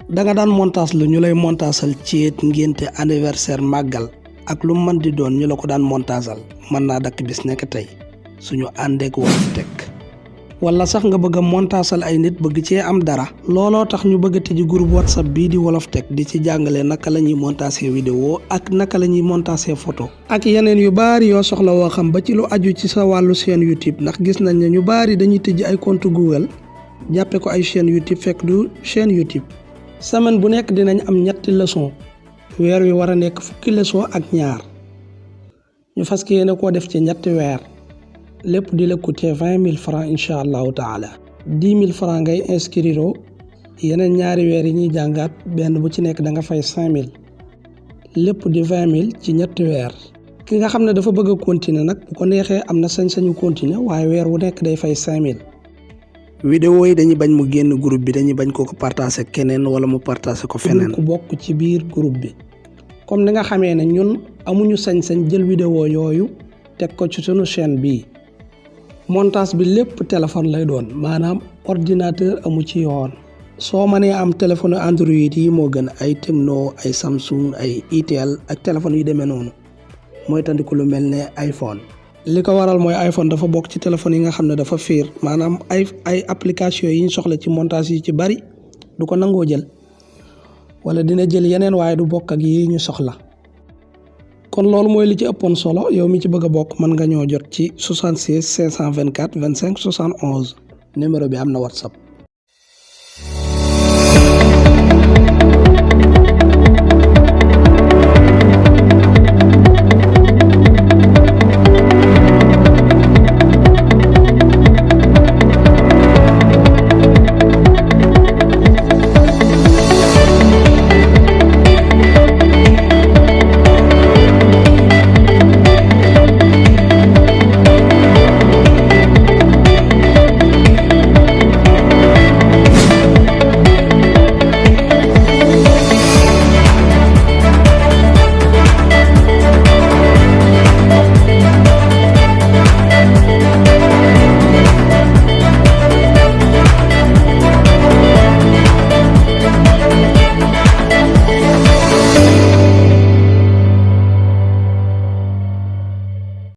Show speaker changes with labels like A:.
A: da nga daan montage lu ñu lay montaasal ceet ngénte anniversaire màggal ak lu mën di doon ñu la ko daan montaasal mën naa dakk bis nekk tey suñu àndeek Wolof Tech wala sax nga bëgg a montaasal ay nit bëgg cee am dara looloo tax ñu bëgg a tëji groupe WhatsApp bii di Wolof Tech di ci jàngale naka la ñuy montaasee vidéo ak naka la ñuy montaasee photo ak yeneen yu baari yoo soxla woo xam ba ci lu aju ci sa wàllu chaîne YouTube ndax gis nañ ne ñu baari dañuy tëj ay compte Google jàppe ko ay chaîne YouTube fekk du chaîne YouTube. semaine bu nekk dinañ am 3 leçon weer wi war a nekk 10 leçon ak ñaar ñu fas yéene koo def ci 3 weer lépp di la coûter 20 000 francs incha allahu taala 10 000 francs ngay inscrire yeneen 2 weer yi ñuy jàngaat benn bu ci nekk da nga fay 5 000 lépp di 20 000 ci 3 weer. ki nga xam ne dafa bëgg a continuer nag bu ko neexee am na sañ-sañu continuer waaye weer wu nekk day fay 5 000. vidéo yi dañuy bañ mu génn groupe bi dañuy bañ ko partager keneen wala mu partager ko feneen. ku bokk ci biir groupe bi comme ni nga xamee ne ñun amuñu sañ-sañ jël vidéo yooyu teg ko ci sunu chaîne bii. montage bi lépp téléphone lay doon maanaam ordinateur amu ci yoon soo mënee am téléphone Android yi moo gën ay Tecno ay Samsung ay Itel ak téléphone yu demee noonu mooy tandiku lu mel ne iPhone. li ko waral mooy iPhone dafa bokk ci téléphone yi nga xam ne dafa fiir maanaam ay application yi ñu soxla ci montage yi ci bari du ko nangoo jël wala dina jël yeneen waaye du bokk ak yi ñu soxla. kon loolu mooy li ci ëppoon solo yow mi ci bëgg a bokk mën nga ñoo jot ci 76 524 25 71 numéro bi am na WhatsApp.